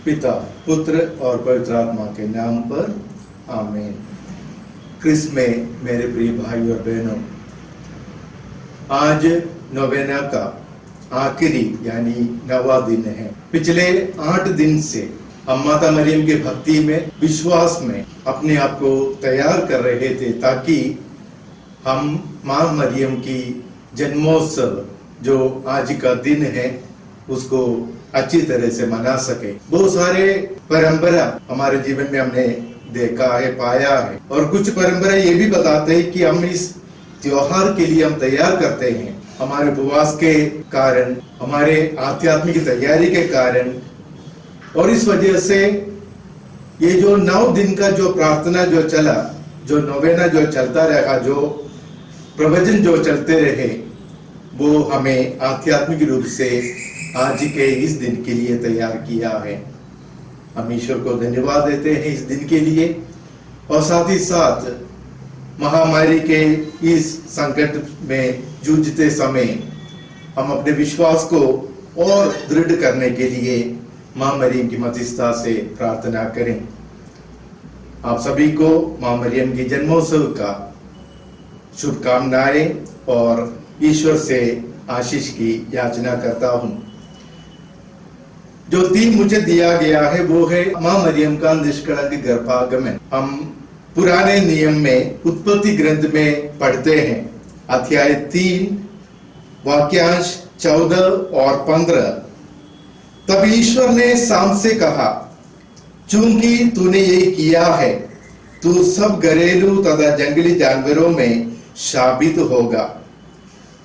पिता, पुत्र और पवित्र आत्मा के नाम पर आमीन। क्रिस्त में मेरे प्रिय भाई और बहनों, आज नोवेना का आखिरी यानी 9वां दिन है। पिछले 8 दिन से हम माता मरियम के भक्ति में, विश्वास में अपने आप को तैयार कर रहे थे ताकि हम मां मरियम की जन्मोत्सव जो आज का दिन है उसको अच्छी तरह से मना सके। बहुत सारे परंपरा हमारे जीवन में हमने देखा है, पाया है, और कुछ परंपरा ये भी बताते हैं कि हम इस त्योहार के लिए हम तैयार करते हैं हमारे उपवास के कारण, हमारे आध्यात्मिक तैयारी के कारण। और इस वजह से ये जो 9 दिन का जो प्रार्थना जो चला, जो नोवेना जो चलता रहा, जो प्रवचन जो चलते रहे, वो हमें आध्यात्मिक रूप से आज के इस दिन के लिए तैयार किया है। हम ईश्वर को धन्यवाद देते हैं इस दिन के लिए, और साथ ही साथ महामारी के इस संकट में जूझते समय हम अपने विश्वास को और दृढ़ करने के लिए मां मरियम की मध्यस्थता से प्रार्थना करें। आप सभी को मां मरियम की जन्मोत्सव का शुभकामनाएं और ईश्वर से आशीष की याचना करता हूं। जो थीम मुझे दिया गया है वो है मां मरियम का निष्कलंक गर्भागमन। हम पुराने नियम में उत्पत्ति ग्रंथ में पढ़ते हैं, अध्याय 3 वाक्यांश 14 और 15। तब ईश्वर ने शाम से कहा, चूंकि तूने ये किया है, तू सब घरेलू तथा जंगली जानवरों में शाबित होगा।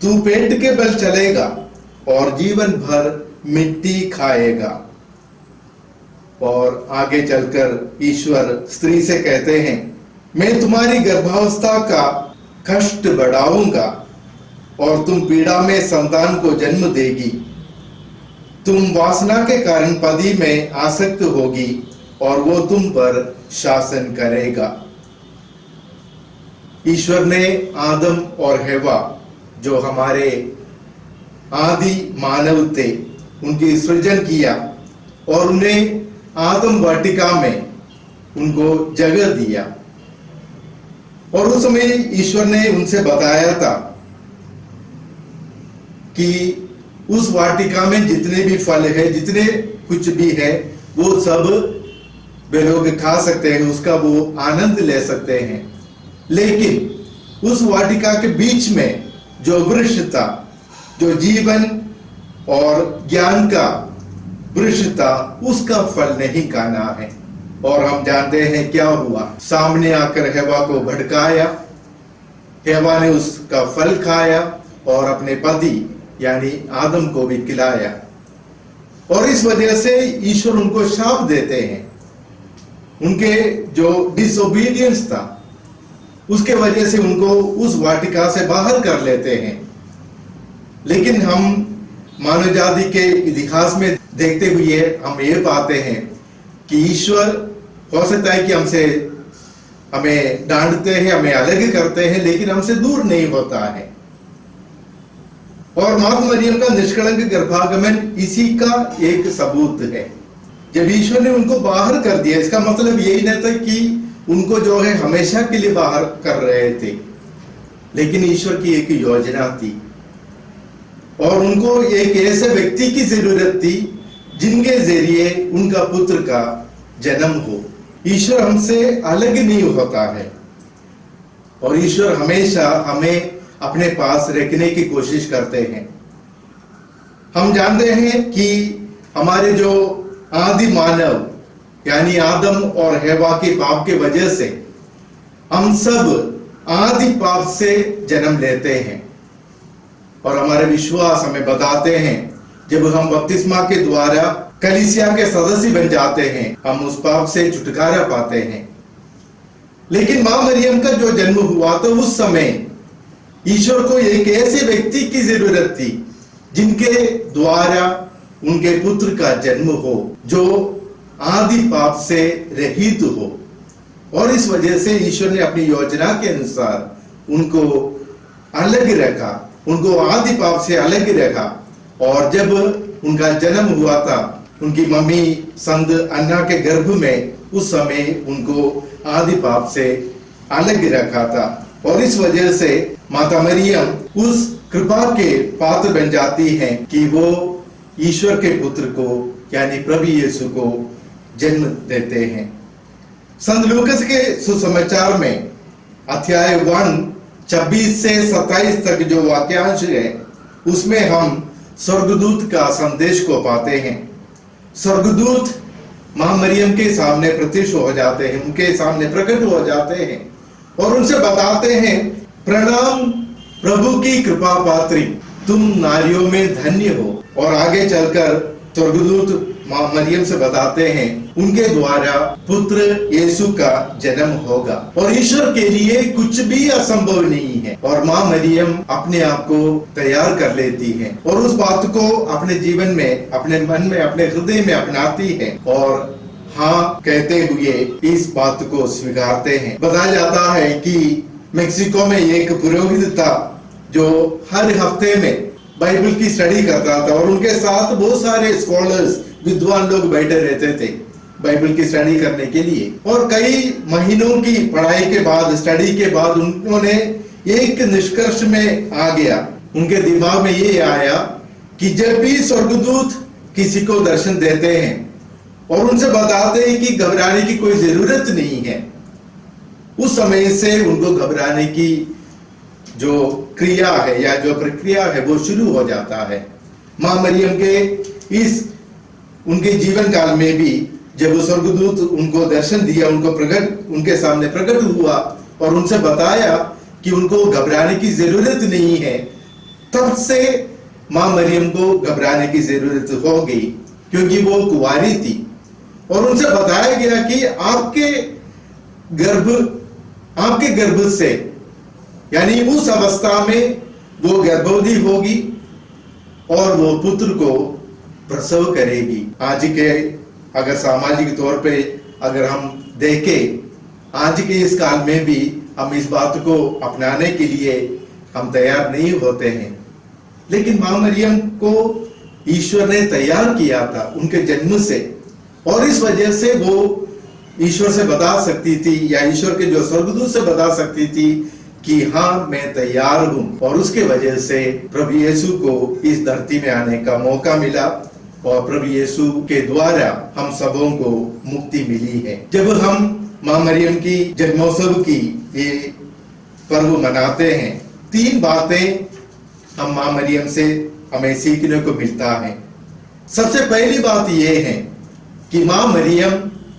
तू पेट के बल चलेगा और जीवन भर मिट्टी खाएगा। और आगे चलकर ईश्वर स्त्री से कहते हैं, मैं तुम्हारी गर्भावस्था का कष्ट बढ़ाऊंगा और तुम पीड़ा में संतान को जन्म देगी। तुम वासना के कारण पति में आसक्त होगी और वो तुम पर शासन करेगा। ईश्वर ने आदम और हेवा जो हमारे आदि मानव थे उनकी सृजन किया और उन्हें आदम वाटिका में उनको जगह दिया। और उस समय ईश्वर ने उनसे बताया था कि उस वाटिका में जितने भी फल है, जितने कुछ भी है, वो सब वे लोग खा सकते हैं, उसका वो आनंद ले सकते हैं। लेकिन उस वाटिका के बीच में जो वृक्ष था, जो जीवन और ज्ञान का वृक्ष था, उसका फल नहीं खाना है। और हम जानते हैं क्या हुआ। सामने आकर हेवा को भड़काया, हेवा ने उसका फल खाया और अपने पति यानी आदम को भी खिलाया। और इस वजह से ईश्वर उनको शाप देते हैं। उनके जो डिसोबीडियंस था उसके वजह से उनको उस वाटिका से बाहर कर लेते हैं। लेकिन हम मानव जाति के इतिहास में देखते हुए हम ये पाते हैं कि ईश्वर हो सकता है कि हमें डांटते हैं, हमें अलग करते हैं, लेकिन हमसे दूर नहीं होता है। और मां मरियम का निष्कलंक गर्भागमन इसी का एक सबूत है। जब ईश्वर ने उनको बाहर कर दिया, इसका मतलब यही नहीं था कि उनको जो है हमेशा के लिए बाहर कर रहे थे, लेकिन ईश्वर की एक योजना थी और उनको एक ऐसे व्यक्ति की जरूरत थी जिनके जरिए उनका पुत्र का जन्म हो। ईश्वर हमसे अलग नहीं होता है और ईश्वर हमेशा हमें अपने पास रखने की कोशिश करते हैं। हम जानते हैं कि हमारे जो आदि मानव यानी आदम और हेवा के पाप के वजह से हम सब आदि पाप से जन्म लेते हैं। और हमारे विश्वास हमें बताते हैं, जब हम बपतिस्मा के द्वारा कलीसिया के सदस्य बन जाते हैं, हम उस पाप से छुटकारा पाते हैं। लेकिन मां मरियम का जो जन्म हुआ तो उस समय ईश्वर को एक ऐसे व्यक्ति की जरूरत थी जिनके द्वारा उनके पुत्र का जन्म हो, जो आदि पाप से रहित हो। और इस वजह से ईश्वर ने अपनी योजना के अनुसार उनको अलग रखा, उनको आदि पाप से अलग रखा। और जब उनका जन्म हुआ था उनकी मम्मी संत अन्ना के गर्भ में उस समय उनको आदि पाप से अलग रखा था, और इस वजह से माता मरियम उस कृपा के पात्र बन जाती हैं कि वो ईश्वर के पुत्र को यानी प्रभु यीशु को जन्म देते हैं। संत लूकास के सुसमाचार में अध्याय 1 26 से 27 तक जो वाक्यांश है, उसमें हम स्वर्गदूत का संदेश को पाते हैं। स्वर्गदूत मां मरियम के सामने प्रत्यक्ष हो जाते हैं, उनके सामने प्रकट हो जाते हैं और उनसे बताते हैं, प्रणाम प्रभु की कृपा पात्री, तुम नारियों में धन्य हो। और आगे चलकर स्वर्गदूत मां मरियम से बताते हैं, उनके द्वारा पुत्र यीशु का जन्म होगा और ईश्वर के लिए कुछ भी असंभव नहीं है। और मां मरियम अपने आप को तैयार कर लेती है और उस बात को अपने जीवन में, अपने मन में, अपने हृदय में अपनाती है और हाँ कहते हुए इस बात को स्वीकारते हैं। बताया जाता है कि मेक्सिको में एक पुरोहित था जो हर हफ्ते में बाइबल की स्टडी करता था और उनके साथ बहुत सारे स्कॉलर्स, विद्वान लोग बैठे रहते थे बाइबल की स्टडी करने के लिए। और कई महीनों की पढ़ाई के बाद, स्टडी के बाद उन्होंने एक निष्कर्ष में आ गया, उनके दिमाग में ये आया कि जब भी स्वर्गदूत किसी को दर्शन देते हैं और उनसे बताते हैं कि घबराने की कोई जरूरत नहीं है, उस समय से उनको घबराने की जो क्रिया है या जो प्रक्रिया है वो शुरू हो जाता है। मां मरियम के इस उनके जीवन काल में भी जब वो स्वर्गदूत उनको दर्शन दिया, उनके सामने प्रकट हुआ और उनसे बताया कि उनको घबराने की जरूरत नहीं है, तब से मां मरियम को घबराने की जरूरत हो गई क्योंकि वो कुंवारी थी। और उनसे बताया गया कि आपके गर्भ से यानी उस अवस्था में वो गर्भवती होगी और वो पुत्र को प्रसव करेगी। आज के अगर सामाजिक तौर पे अगर हम देखें, आज के इस काल में भी हम इस बात को अपनाने के लिए हम तैयार नहीं होते हैं, लेकिन मां मरियम को ईश्वर ने तैयार किया था उनके जन्म से, और इस वजह से वो ईश्वर से बता सकती थी या ईश्वर के जो स्वर्गदूत से बता सकती थी कि हाँ मैं तैयार हूं। और उसके वजह से प्रभु यीशु को इस धरती में आने का मौका मिला और प्रभु यीशु के द्वारा हम सबों को मुक्ति मिली है। जब हम मां मरियम की जन्मोत्सव की ये पर्व मनाते हैं, 3 बातें हम मां मरियम से हमें सीखने को मिलता है। सबसे पहली बात ये है कि मां मरियम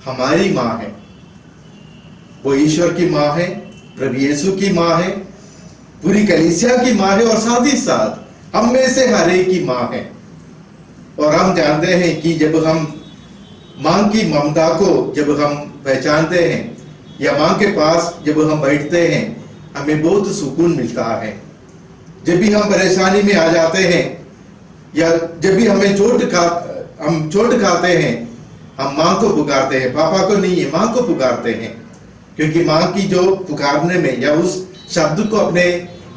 हमारी मां है, वो ईश्वर की मां है, प्रभु यीशु की मां है, पूरी कलीसिया की मां है और साथ ही साथ हम में से हर एक की मां है। और हम जानते हैं कि जब हम मां की ममता को जब हम पहचानते हैं या मां के पास जब हम बैठते हैं, हमें बहुत सुकून मिलता है। जब भी हम परेशानी में आ जाते हैं या जब भी हमें चोट खाते हैं, हम मां को पुकारते हैं, पापा को नहीं है, मां को पुकारते हैं, क्योंकि मां की जो पुकारने में या उस शब्द को अपने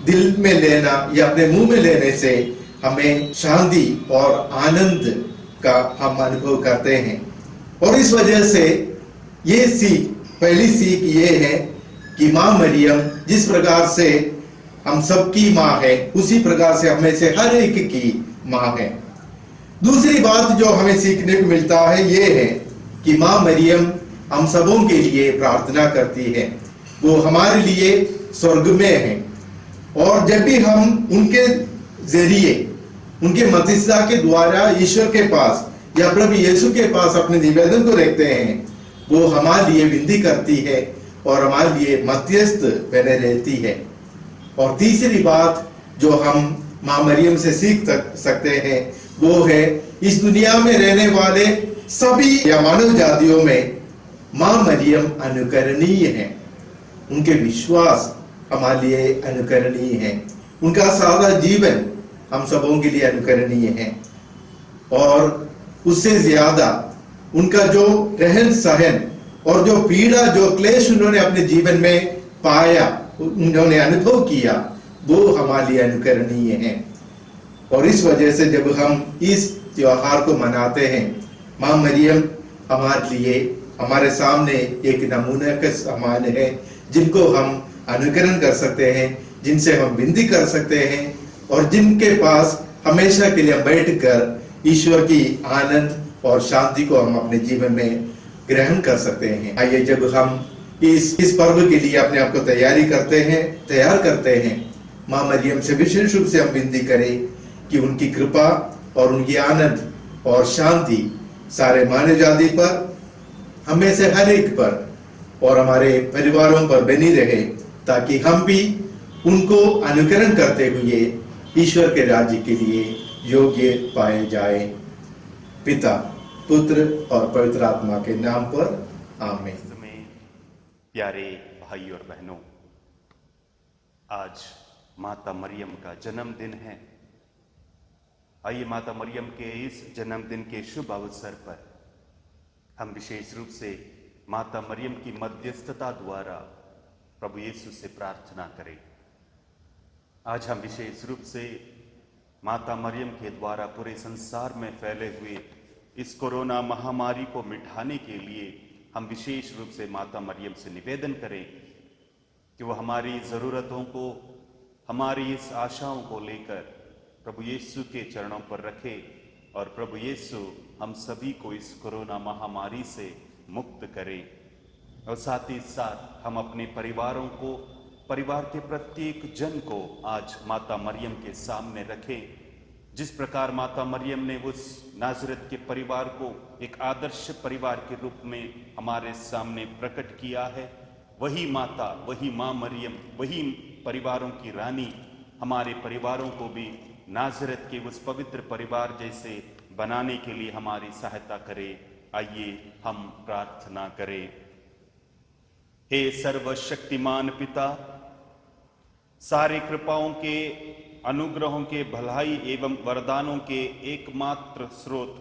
दिल में लेना या अपने मुंह में लेने से हमें शांति और आनंद का हम अनुभव करते हैं। और इस वजह से ये पहली सीख ये है कि मां मरियम जिस प्रकार से हम सबकी मां है, उसी प्रकार से हमें से हर एक की मां है। दूसरी बात जो हमें सीखने को मिलता है ये है कि मां मरियम हम सबों के लिए प्रार्थना करती है, वो हमारे लिए स्वर्ग में है। और जब भी हम उनके जरिए, उनके मध्यस्थता के द्वारा ईश्वर के पास या प्रभु यीशु के पास अपने निवेदन को रखते हैं, वो हमारे लिए विनती करती है और हमारे लिए मध्यस्थ बने रहती है। और तीसरी बात जो हम मां मरियम से सीख सकते हैं वो है, इस दुनिया में रहने वाले सभी या मानव जातियों में मां मरियम अनुकरणीय है। उनके विश्वास हमारे लिए अनुकरणीय है, उनका सादा जीवन हम सबों के लिए अनुकरणीय है। और उससे ज्यादा उनका जो रहन सहन और जो पीड़ा, जो क्लेश उन्होंने अपने जीवन में पाया, उन्होंने अनुभव किया, वो हमारे लिए अनुकरणीय है। और इस वजह से जब हम इस त्योहार को मनाते हैं माँ मरियम हमारे लिए, हमारे सामने एक नमूने के समान है, जिनको हम अनुकरण कर सकते हैं, जिनसे हम विनती कर सकते हैं, और जिनके पास हमेशा के लिए बैठकर ईश्वर की आनंद और शांति को हम अपने जीवन में ग्रहण कर सकते हैं। आइए, जब हम इस पर्व के लिए अपने आप को तैयार करते हैं, माँ मरियम से विशेष रूप से हम विनती करें कि उनकी कृपा और उनकी आनंद और शांति सारे मानव जाति पर, हमें से हर एक पर और हमारे परिवारों पर बनी रहे, ताकि हम भी उनको अनुकरण करते हुए ईश्वर के राज्य के लिए योग्य पाए जाए। पिता, पुत्र और पवित्र आत्मा के नाम पर आमीन। प्यारे भाई और बहनों, आज माता मरियम का जन्मदिन है। आइए माता मरियम के इस जन्मदिन के शुभ अवसर पर हम विशेष रूप से माता मरियम की मध्यस्थता द्वारा प्रभु यीशु से प्रार्थना करें। आज हम विशेष रूप से माता मरियम के द्वारा पूरे संसार में फैले हुए इस कोरोना महामारी को मिटाने के लिए हम विशेष रूप से माता मरियम से निवेदन करें कि वो हमारी ज़रूरतों को, हमारी इस आशाओं को लेकर प्रभु यीशु के चरणों पर रखे, और प्रभु यीशु हम सभी को इस कोरोना महामारी से मुक्त करें। और साथ ही साथ हम अपने परिवारों को, परिवार के प्रत्येक जन को आज माता मरियम के सामने रखें। जिस प्रकार माता मरियम ने उस नाज़रेत के परिवार को एक आदर्श परिवार के रूप में हमारे सामने प्रकट किया है, वही माता, वही माँ मरियम, वही परिवारों की रानी हमारे परिवारों को भी नाज़रेत के उस पवित्र परिवार जैसे बनाने के लिए हमारी सहायता करे। आइए हम प्रार्थना करें। हे सर्वशक्तिमान पिता, सारे कृपाओं के, अनुग्रहों के, भलाई एवं वरदानों के एकमात्र स्रोत,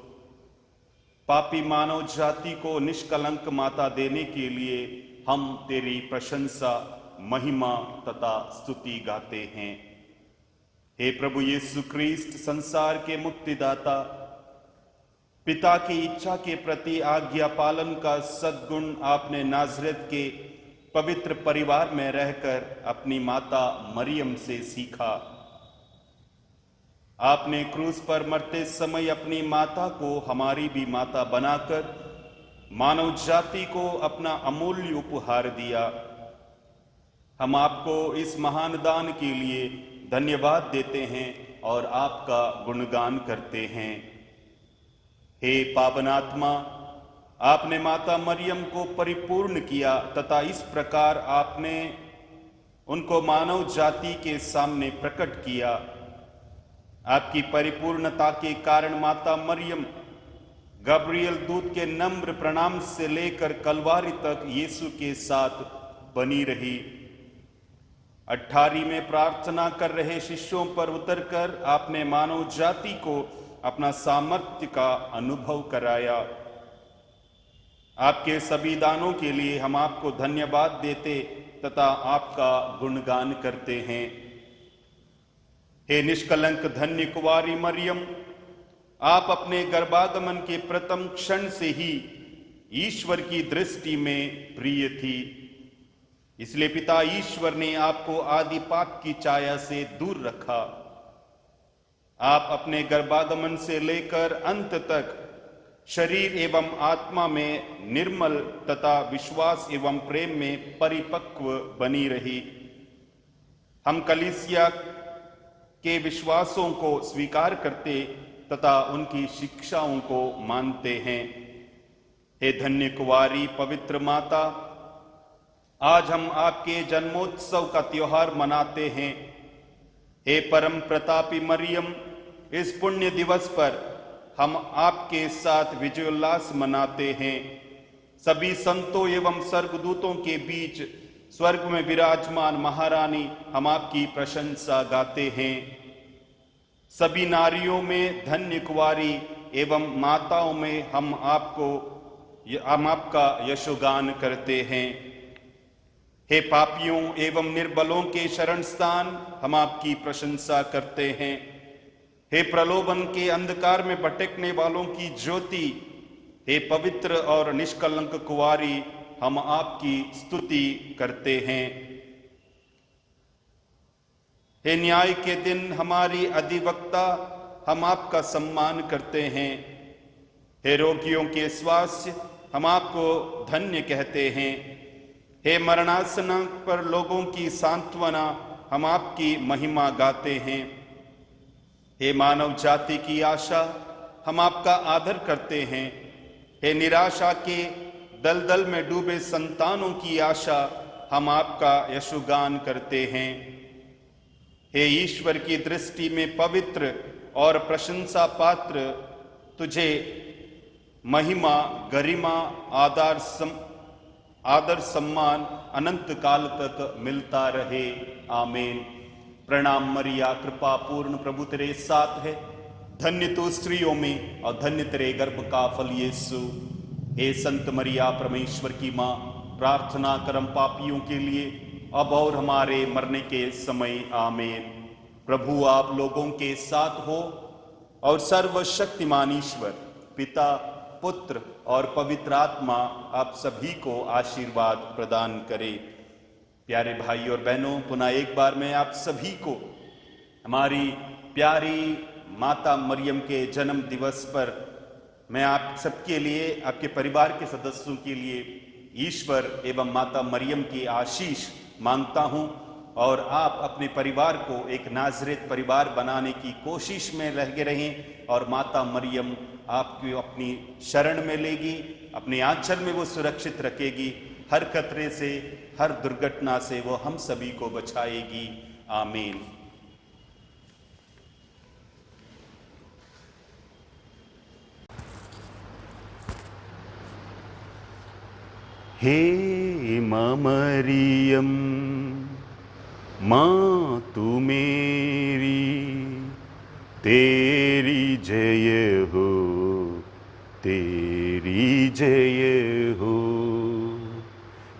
पापी मानव जाति को निष्कलंक माता देने के लिए हम तेरी प्रशंसा, महिमा तथा स्तुति गाते हैं। हे प्रभु यीशु क्रिस्ट, संसार के मुक्तिदाता, पिता की इच्छा के प्रति आज्ञा पालन का सद्गुण आपने नाज़रेत के पवित्र परिवार में रहकर अपनी माता मरियम से सीखा। आपने क्रूस पर मरते समय अपनी माता को हमारी भी माता बनाकर मानव जाति को अपना अमूल्य उपहार दिया। हम आपको इस महान दान के लिए धन्यवाद देते हैं और आपका गुणगान करते हैं। हे पावन आत्मा, आपने माता मरियम को परिपूर्ण किया तथा इस प्रकार आपने उनको मानव जाति के सामने प्रकट किया। आपकी परिपूर्णता के कारण माता मरियम गब्रियल दूत के नम्र प्रणाम से लेकर कलवारी तक यीशु के साथ बनी रही। 18 में प्रार्थना कर रहे शिष्यों पर उतरकर आपने मानव जाति को अपना सामर्थ्य का अनुभव कराया। आपके सभी दानों के लिए हम आपको धन्यवाद देते तथा आपका गुणगान करते हैं। हे निष्कलंक धन्य कुंवारी मरियम, आप अपने गर्भागमन के प्रथम क्षण से ही ईश्वर की दृष्टि में प्रिय थी। इसलिए पिता ईश्वर ने आपको आदि पाप की छाया से दूर रखा। आप अपने गर्भागमन से लेकर अंत तक शरीर एवं आत्मा में निर्मल तथा विश्वास एवं प्रेम में परिपक्व बनी रही। हम कलीसिया के विश्वासों को स्वीकार करते तथा उनकी शिक्षाओं को मानते हैं। हे धन्य कुंवारी पवित्र माता, आज हम आपके जन्मोत्सव का त्योहार मनाते हैं। हे परम प्रतापी मरियम, इस पुण्य दिवस पर हम आपके साथ विजयोल्लास मनाते हैं। सभी संतों एवं स्वर्गदूतों के बीच स्वर्ग में विराजमान महारानी हम आपकी प्रशंसा गाते हैं। सभी नारियों में धन्य कुंवारी एवं माताओं में हम आपका यशोगान करते हैं। हे पापियों एवं निर्बलों के शरण स्थान, हम आपकी प्रशंसा करते हैं। हे प्रलोभन के अंधकार में भटकने वालों की ज्योति, हे पवित्र और निष्कलंक कुंवारी, हम आपकी स्तुति करते हैं। हे न्याय के दिन हमारी अधिवक्ता, हम आपका सम्मान करते हैं। हे रोगियों के स्वास्थ्य, हम आपको धन्य कहते हैं। हे मरणासन पर लोगों की सांत्वना, हम आपकी महिमा गाते हैं। हे मानव जाति की आशा, हम आपका आदर करते हैं। हे निराशा के दलदल में डूबे संतानों की आशा, हम आपका यशुगान करते हैं। हे ईश्वर की दृष्टि में पवित्र और प्रशंसा पात्र, तुझे महिमा, गरिमा, आदर सम्मान अनंत काल तक मिलता रहे। आमीन। प्रणाम मरिया, कृपा पूर्ण, प्रभु तेरे साथ है। धन्य तू स्त्रियों में और धन्य तेरे गर्भ का फल यीशु। हे संत मरिया, परमेश्वर की माँ, प्रार्थना करम पापियों के लिए, अब और हमारे मरने के समय। आमीन। प्रभु आप लोगों के साथ हो और सर्वशक्तिमान ईश्वर पिता, पुत्र और पवित्र आत्मा आप सभी को आशीर्वाद प्रदान करे। प्यारे भाई और बहनों, पुनः एक बार मैं आप सभी को हमारी प्यारी माता मरियम के जन्म दिवस पर मैं आप सबके लिए, आपके परिवार के सदस्यों के लिए ईश्वर एवं माता मरियम की आशीष मांगता हूं और आप अपने परिवार को एक नाज़रेत परिवार बनाने की कोशिश में लगे रहें और माता मरियम आपको अपनी शरण में लेगी, अपने आंचल में वो सुरक्षित रखेगी, हर खतरे से, हर दुर्घटना से वो हम सभी को बचाएगी। आमीन। हे मां मरियम, मां तू मेरी, तेरी जय हो, तेरी जय हो।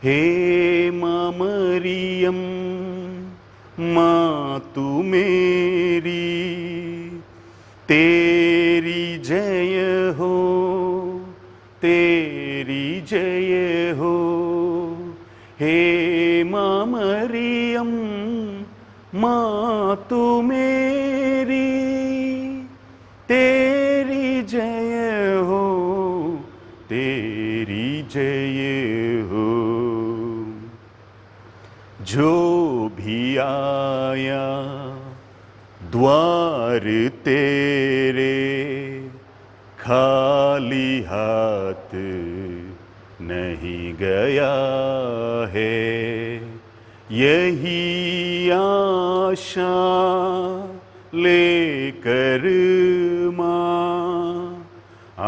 हे मां मरियम, मां तू मेरी, तेरी जय हो, तेरी जय हो। हे मां मरियम, मां तू मेरी, तेरी जय हो, तेरी जय हो। जो भी आया द्वार तेरे, खाली हाथ नहीं गया है। यही आशा लेकर मां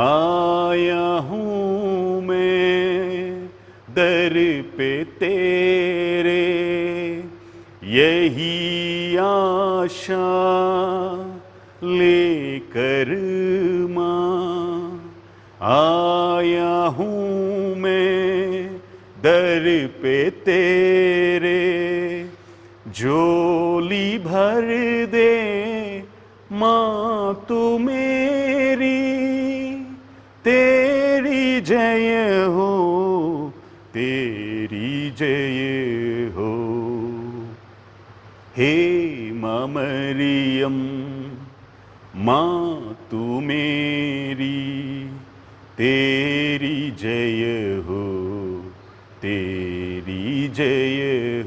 आया हूँ मैं दर पे तेरे। यही आशा लेकर मां आया हूँ मैं दर पे तेरे। झोली भर दे मां तू मेरी, तेरी जय हो, तेरी जय हो। हे मां मरियम, मां तू मेरी, तेरी जय हो, तेरी जय